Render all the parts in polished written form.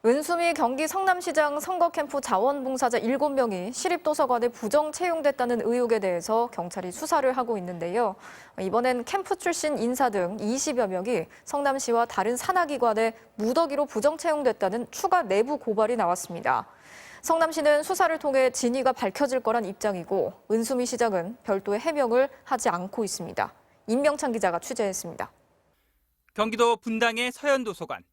은수미 경기 성남시장 선거 캠프 자원봉사자 7명이 시립도서관에 부정 채용됐다는 의혹에 대해서 경찰이 수사를 하고 있는데요. 이번엔 캠프 출신 인사 등 20여 명이 성남시와 다른 산하기관에 무더기로 부정 채용됐다는 추가 내부 고발이 나왔습니다. 성남시는 수사를 통해 진위가 밝혀질 거란 입장이고 은수미 시장은 별도의 해명을 하지 않고 있습니다. 임명찬 기자가 취재했습니다. 경기도 분당의 서현도서관.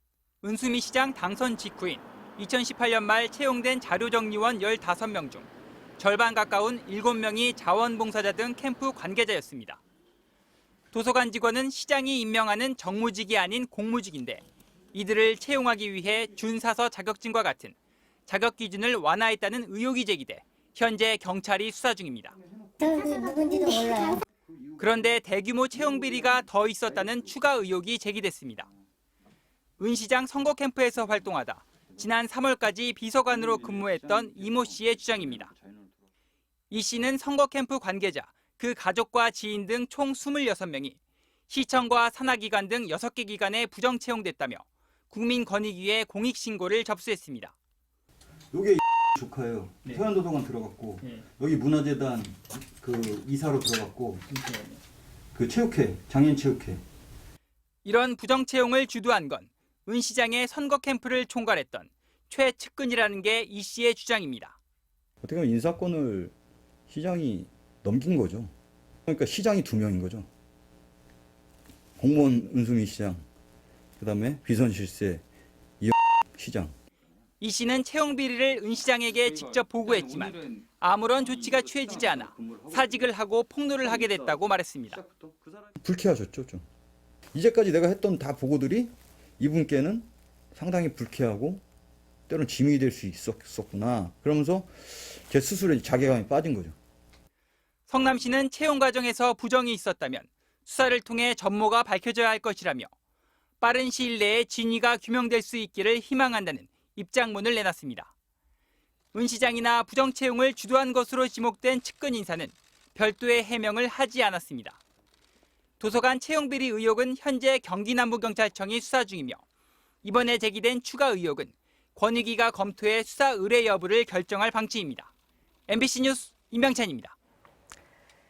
은수미 시장 당선 직후인 2018년 말 채용된 자료정리원 15명 중 절반 가까운 7명이 자원봉사자 등 캠프 관계자였습니다. 도서관 직원은 시장이 임명하는 정무직이 아닌 공무직인데 이들을 채용하기 위해 준사서 자격증과 같은 자격 기준을 완화했다는 의혹이 제기돼 현재 경찰이 수사 중입니다. 누군지도 몰라요. 그런데 대규모 채용 비리가 더 있었다는 추가 의혹이 제기됐습니다. 은 시장 선거 캠프에서 활동하다 지난 3월까지 비서관으로 근무했던 이모 씨의 주장입니다. 이 씨는 선거 캠프 관계자, 그 가족과 지인 등 총 26명이 시청과 산하기관 등 6개 기관에 부정 채용됐다며 국민권익위에 공익신고를 접수했습니다. 여기 조카예요. 서현도서관 들어갔고 여기 문화재단 그 이사로 들어갔고 그 체육회, 장애인체육회. 이런 부정 채용을 주도한 건 은 시장의 선거 캠프를 총괄했던 최측근이라는 게 이 씨의 주장입니다. 어떻게 보면 인사권을 시장이 넘긴 거죠. 그러니까 시장이 2명인 거죠. 공무원 은수미 시장, 그다음에 비선실세 이 시장. 이 씨는 채용 비리를 은 시장에게 직접 보고했지만 아무런 조치가 취해지지 않아 사직을 하고 폭로를 하게 됐다고 말했습니다. 불쾌하셨죠, 좀. 이제까지 내가 했던 다 보고들이 이분께는 상당히 불쾌하고 때로는 짐이 될 수 있었구나. 그러면서 제 스스로 자괴감이 빠진 거죠. 성남시는 채용 과정에서 부정이 있었다면 수사를 통해 전모가 밝혀져야 할 것이라며 빠른 시일 내에 진위가 규명될 수 있기를 희망한다는 입장문을 내놨습니다. 은 시장이나 부정 채용을 주도한 것으로 지목된 측근 인사는 별도의 해명을 하지 않았습니다. 도서관 채용 비리 의혹은 현재 경기남부경찰청이 수사 중이며 이번에 제기된 추가 의혹은 권익위가 검토해 수사 의뢰 여부를 결정할 방침입니다. MBC 뉴스 임명찬입니다.